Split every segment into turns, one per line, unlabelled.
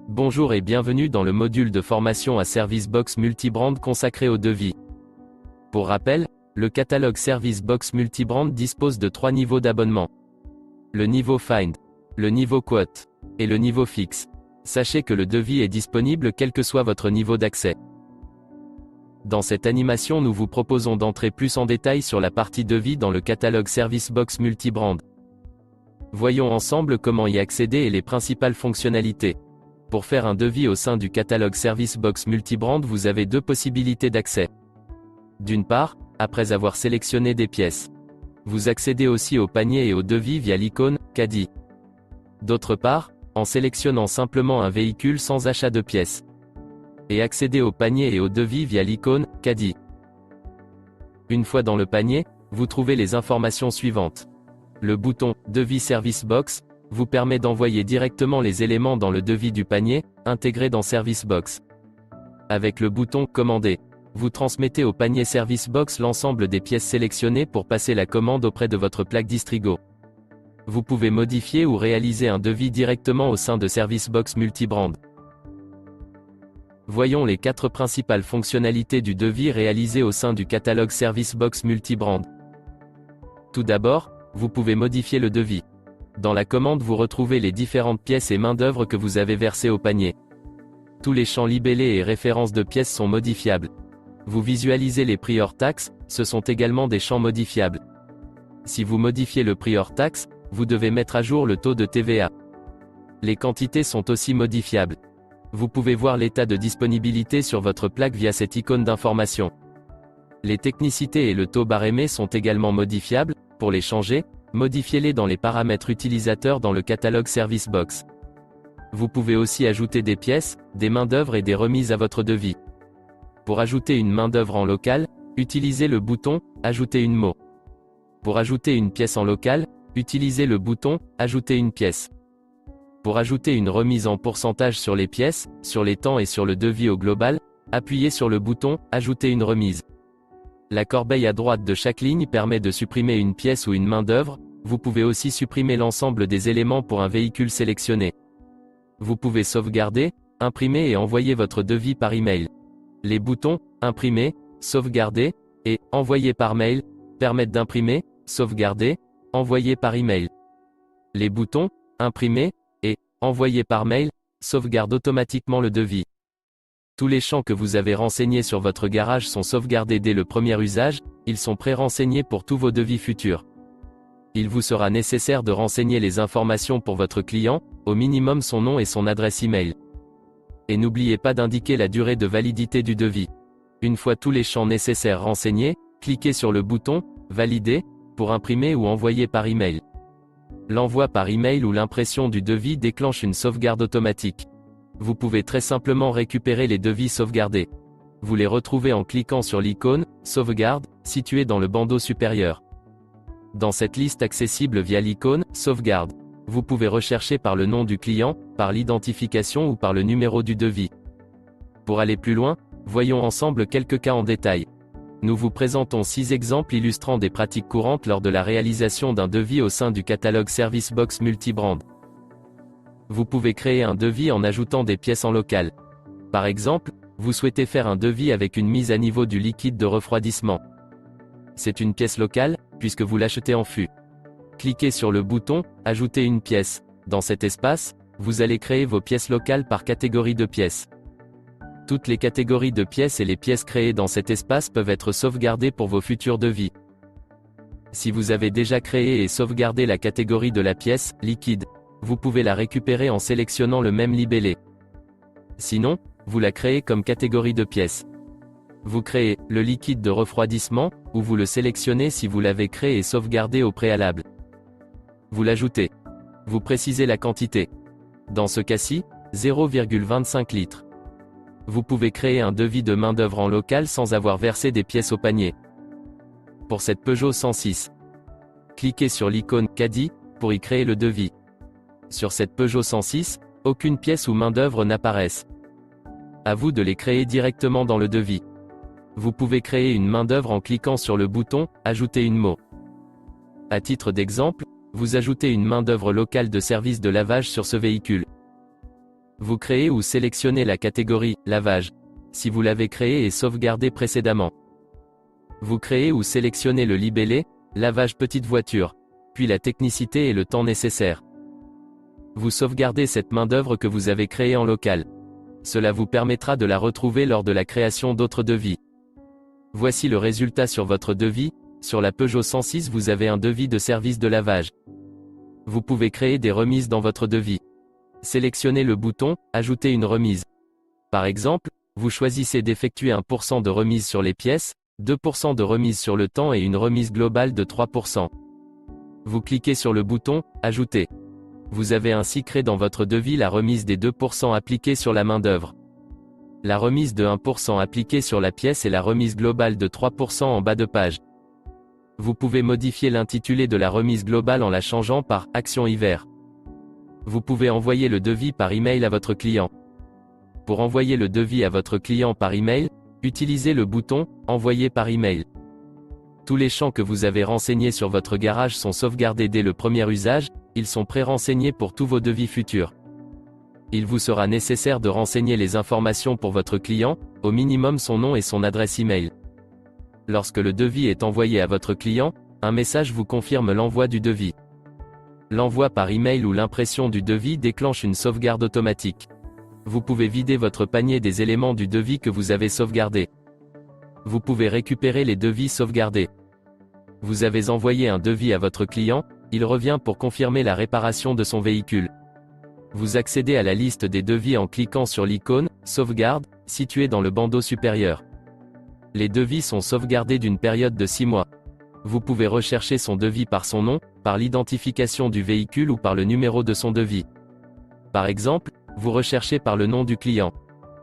Bonjour et bienvenue dans le module de formation à Service Box Multibrand consacré au devis. Pour rappel, le catalogue Service Box Multibrand dispose de 3 niveaux d'abonnement. Le niveau Find, le niveau Quote, et le niveau Fixe. Sachez que le devis est disponible quel que soit votre niveau d'accès. Dans cette animation, nous vous proposons d'entrer plus en détail sur la partie devis dans le catalogue Service Box Multibrand. Voyons ensemble comment y accéder et les principales fonctionnalités. Pour faire un devis au sein du catalogue Service Box Multibrand, vous avez deux possibilités d'accès. D'une part, après avoir sélectionné des pièces, vous accédez aussi au panier et au devis via l'icône « Caddie ». D'autre part, en sélectionnant simplement un véhicule sans achat de pièces. Et accédez au panier et au devis via l'icône « Caddie ». Une fois dans le panier, vous trouvez les informations suivantes. Le bouton « Devis Service Box » vous permet d'envoyer directement les éléments dans le devis du panier, intégré dans Service Box. Avec le bouton « Commander », vous transmettez au panier Service Box l'ensemble des pièces sélectionnées pour passer la commande auprès de votre plaque Distrigo. Vous pouvez modifier ou réaliser un devis directement au sein de Service Box Multibrand. Voyons les 4 principales fonctionnalités du devis réalisé au sein du catalogue Service Box Multibrand. Tout d'abord, vous pouvez modifier le devis. Dans la commande, vous retrouvez les différentes pièces et main-d'œuvre que vous avez versées au panier. Tous les champs libellés et références de pièces sont modifiables. Vous visualisez les prix hors taxe, ce sont également des champs modifiables. Si vous modifiez le prix hors taxe, vous devez mettre à jour le taux de TVA. Les quantités sont aussi modifiables. Vous pouvez voir l'état de disponibilité sur votre plaque via cette icône d'information. Les technicités et le taux barrémé sont également modifiables. Pour les changer, modifiez-les dans les paramètres utilisateurs dans le catalogue Service Box. Vous pouvez aussi ajouter des pièces, des main-d'œuvre et des remises à votre devis. Pour ajouter une main-d'œuvre en local, utilisez le bouton « Ajouter une mot ». Pour ajouter une pièce en local, utilisez le bouton « Ajouter une pièce ». Pour ajouter une remise en pourcentage sur les pièces, sur les temps et sur le devis au global, appuyez sur le bouton « Ajouter une remise ». La corbeille à droite de chaque ligne permet de supprimer une pièce ou une main-d'œuvre. Vous pouvez aussi supprimer l'ensemble des éléments pour un véhicule sélectionné. Vous pouvez sauvegarder, imprimer et envoyer votre devis par email. Les boutons « Imprimer »,« Sauvegarder » et « Envoyer par mail » permettent d'imprimer, sauvegarder, envoyer par email. Les boutons « Imprimer » et « Envoyer par mail » sauvegardent automatiquement le devis. Tous les champs que vous avez renseignés sur votre garage sont sauvegardés dès le premier usage, ils sont pré-renseignés pour tous vos devis futurs. Il vous sera nécessaire de renseigner les informations pour votre client, au minimum son nom et son adresse email. Et n'oubliez pas d'indiquer la durée de validité du devis. Une fois tous les champs nécessaires renseignés, cliquez sur le bouton « Valider » pour imprimer ou envoyer par email. L'envoi par email ou l'impression du devis déclenche une sauvegarde automatique. Vous pouvez très simplement récupérer les devis sauvegardés. Vous les retrouvez en cliquant sur l'icône « Sauvegarde » située dans le bandeau supérieur. Dans cette liste accessible via l'icône « Sauvegarde », vous pouvez rechercher par le nom du client, par l'identification ou par le numéro du devis. Pour aller plus loin, voyons ensemble quelques cas en détail. Nous vous présentons 6 exemples illustrant des pratiques courantes lors de la réalisation d'un devis au sein du catalogue Service Box Multibrand. Vous pouvez créer un devis en ajoutant des pièces en local. Par exemple, vous souhaitez faire un devis avec une mise à niveau du liquide de refroidissement. C'est une pièce locale, puisque vous l'achetez en fût. Cliquez sur le bouton « Ajouter une pièce ». Dans cet espace, vous allez créer vos pièces locales par catégorie de pièces. Toutes les catégories de pièces et les pièces créées dans cet espace peuvent être sauvegardées pour vos futurs devis. Si vous avez déjà créé et sauvegardé la catégorie de la pièce « liquide », vous pouvez la récupérer en sélectionnant le même libellé. Sinon, vous la créez comme catégorie de pièces. Vous créez le liquide de refroidissement, ou vous le sélectionnez si vous l'avez créé et sauvegardé au préalable. Vous l'ajoutez. Vous précisez la quantité. Dans ce cas-ci, 0,25 litres. Vous pouvez créer un devis de main-d'œuvre en local sans avoir versé des pièces au panier. Pour cette Peugeot 106, cliquez sur l'icône « Caddie » pour y créer le devis. Sur cette Peugeot 106, aucune pièce ou main-d'œuvre n'apparaissent. À vous de les créer directement dans le devis. Vous pouvez créer une main-d'œuvre en cliquant sur le bouton « Ajouter une mot ». À titre d'exemple, vous ajoutez une main-d'œuvre locale de service de lavage sur ce véhicule. Vous créez ou sélectionnez la catégorie « Lavage » si vous l'avez créé et sauvegardé précédemment. Vous créez ou sélectionnez le libellé « Lavage petite voiture », puis la technicité et le temps nécessaire. Vous sauvegardez cette main-d'œuvre que vous avez créée en local. Cela vous permettra de la retrouver lors de la création d'autres devis. Voici le résultat sur votre devis. Sur la Peugeot 106, vous avez un devis de service de lavage. Vous pouvez créer des remises dans votre devis. Sélectionnez le bouton « Ajouter une remise ». Par exemple, vous choisissez d'effectuer 1% de remise sur les pièces, 2% de remise sur le temps et une remise globale de 3%. Vous cliquez sur le bouton « Ajouter ». Vous avez ainsi créé dans votre devis la remise des 2% appliqués sur la main-d'œuvre, la remise de 1% appliquée sur la pièce et la remise globale de 3% en bas de page. Vous pouvez modifier l'intitulé de la remise globale en la changeant par « Action hiver ». Vous pouvez envoyer le devis par email à votre client. Pour envoyer le devis à votre client par email, utilisez le bouton « Envoyer par email ». Tous les champs que vous avez renseignés sur votre garage sont sauvegardés dès le premier usage, ils sont pré-renseignés pour tous vos devis futurs. Il vous sera nécessaire de renseigner les informations pour votre client, au minimum son nom et son adresse email. Lorsque le devis est envoyé à votre client, un message vous confirme l'envoi du devis. L'envoi par email ou l'impression du devis déclenche une sauvegarde automatique. Vous pouvez vider votre panier des éléments du devis que vous avez sauvegardé. Vous pouvez récupérer les devis sauvegardés. Vous avez envoyé un devis à votre client, il revient pour confirmer la réparation de son véhicule. Vous accédez à la liste des devis en cliquant sur l'icône « Sauvegarde » située dans le bandeau supérieur. Les devis sont sauvegardés d'une période de 6 mois. Vous pouvez rechercher son devis par son nom, par l'identification du véhicule ou par le numéro de son devis. Par exemple, vous recherchez par le nom du client.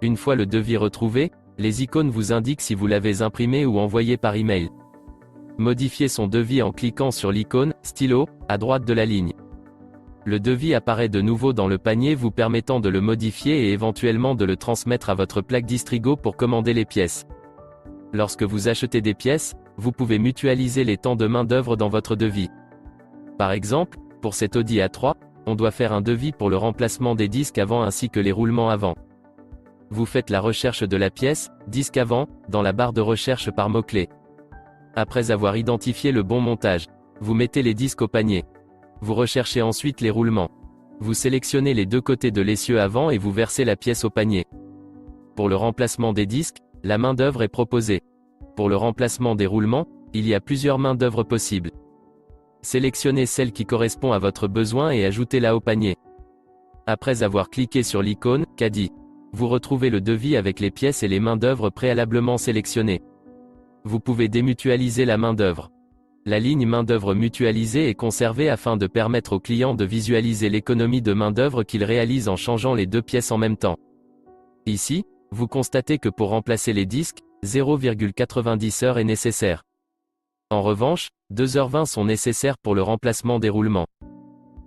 Une fois le devis retrouvé, les icônes vous indiquent si vous l'avez imprimé ou envoyé par email. Modifiez son devis en cliquant sur l'icône « Stylo » à droite de la ligne. Le devis apparaît de nouveau dans le panier vous permettant de le modifier et éventuellement de le transmettre à votre plaque Distrigo pour commander les pièces. Lorsque vous achetez des pièces, vous pouvez mutualiser les temps de main-d'œuvre dans votre devis. Par exemple, pour cet Audi A3, on doit faire un devis pour le remplacement des disques avant ainsi que les roulements avant. Vous faites la recherche de la pièce « disque avant » dans la barre de recherche par mots-clés. Après avoir identifié le bon montage, vous mettez les disques au panier. Vous recherchez ensuite les roulements. Vous sélectionnez les deux côtés de l'essieu avant et vous versez la pièce au panier. Pour le remplacement des disques, la main-d'œuvre est proposée. Pour le remplacement des roulements, il y a plusieurs main-d'œuvre possibles. Sélectionnez celle qui correspond à votre besoin et ajoutez-la au panier. Après avoir cliqué sur l'icône « Caddie », vous retrouvez le devis avec les pièces et les main-d'œuvre préalablement sélectionnées. Vous pouvez démutualiser la main-d'œuvre. La ligne main-d'œuvre mutualisée est conservée afin de permettre au client de visualiser l'économie de main-d'œuvre qu'il réalise en changeant les deux pièces en même temps. Ici, vous constatez que pour remplacer les disques, 0,90 heures est nécessaire. En revanche, 2h20 sont nécessaires pour le remplacement des roulements.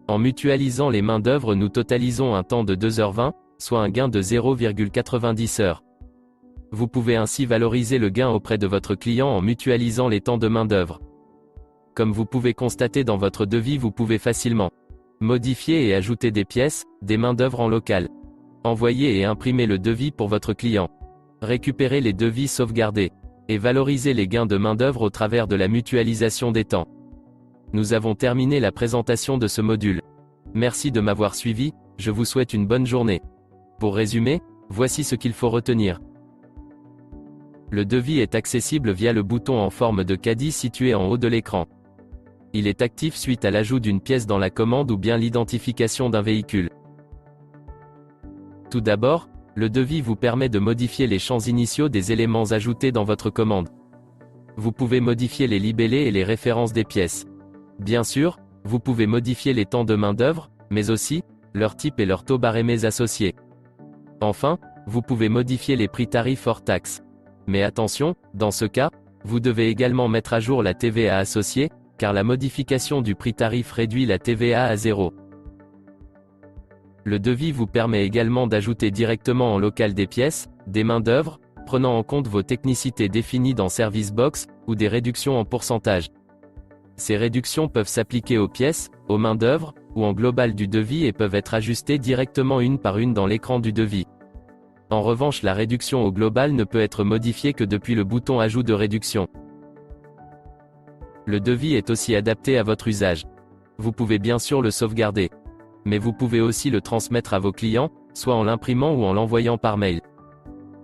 En mutualisant les main-d'œuvre, nous totalisons un temps de 2h20, soit un gain de 0,90 heures. Vous pouvez ainsi valoriser le gain auprès de votre client en mutualisant les temps de main-d'œuvre. Comme vous pouvez constater dans votre devis, vous pouvez facilement modifier et ajouter des pièces, des main-d'œuvre en local. Envoyer et imprimer le devis pour votre client. Récupérer les devis sauvegardés. Et valoriser les gains de main-d'œuvre au travers de la mutualisation des temps. Nous avons terminé la présentation de ce module. Merci de m'avoir suivi, je vous souhaite une bonne journée. Pour résumer, voici ce qu'il faut retenir. Le devis est accessible via le bouton en forme de caddie situé en haut de l'écran. Il est actif suite à l'ajout d'une pièce dans la commande ou bien l'identification d'un véhicule. Tout d'abord, le devis vous permet de modifier les champs initiaux des éléments ajoutés dans votre commande. Vous pouvez modifier les libellés et les références des pièces. Bien sûr, vous pouvez modifier les temps de main-d'œuvre, mais aussi leur type et leur taux barrémés associés. Enfin, vous pouvez modifier les prix tarifs hors taxes. Mais attention, dans ce cas, vous devez également mettre à jour la TVA associée, car la modification du prix tarif réduit la TVA à 0. Le devis vous permet également d'ajouter directement en local des pièces, des main-d'œuvre, prenant en compte vos technicités définies dans Service Box, ou des réductions en pourcentage. Ces réductions peuvent s'appliquer aux pièces, aux main-d'œuvre, ou en global du devis et peuvent être ajustées directement une par une dans l'écran du devis. En revanche, la réduction au global ne peut être modifiée que depuis le bouton Ajout de réduction. Le devis est aussi adapté à votre usage. Vous pouvez bien sûr le sauvegarder. Mais vous pouvez aussi le transmettre à vos clients, soit en l'imprimant ou en l'envoyant par mail.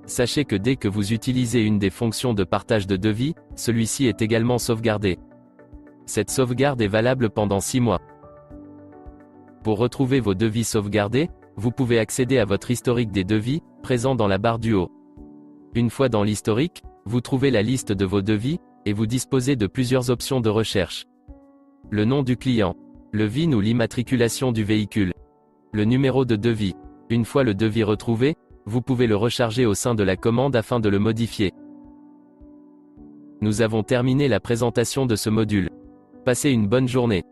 Sachez que dès que vous utilisez une des fonctions de partage de devis, celui-ci est également sauvegardé. Cette sauvegarde est valable pendant 6 mois. Pour retrouver vos devis sauvegardés, vous pouvez accéder à votre historique des devis, présent dans la barre du haut. Une fois dans l'historique, vous trouvez la liste de vos devis, et vous disposez de plusieurs options de recherche. Le nom du client, le VIN ou l'immatriculation du véhicule, le numéro de devis. Une fois le devis retrouvé, vous pouvez le recharger au sein de la commande afin de le modifier. Nous avons terminé la présentation de ce module. Passez une bonne journée.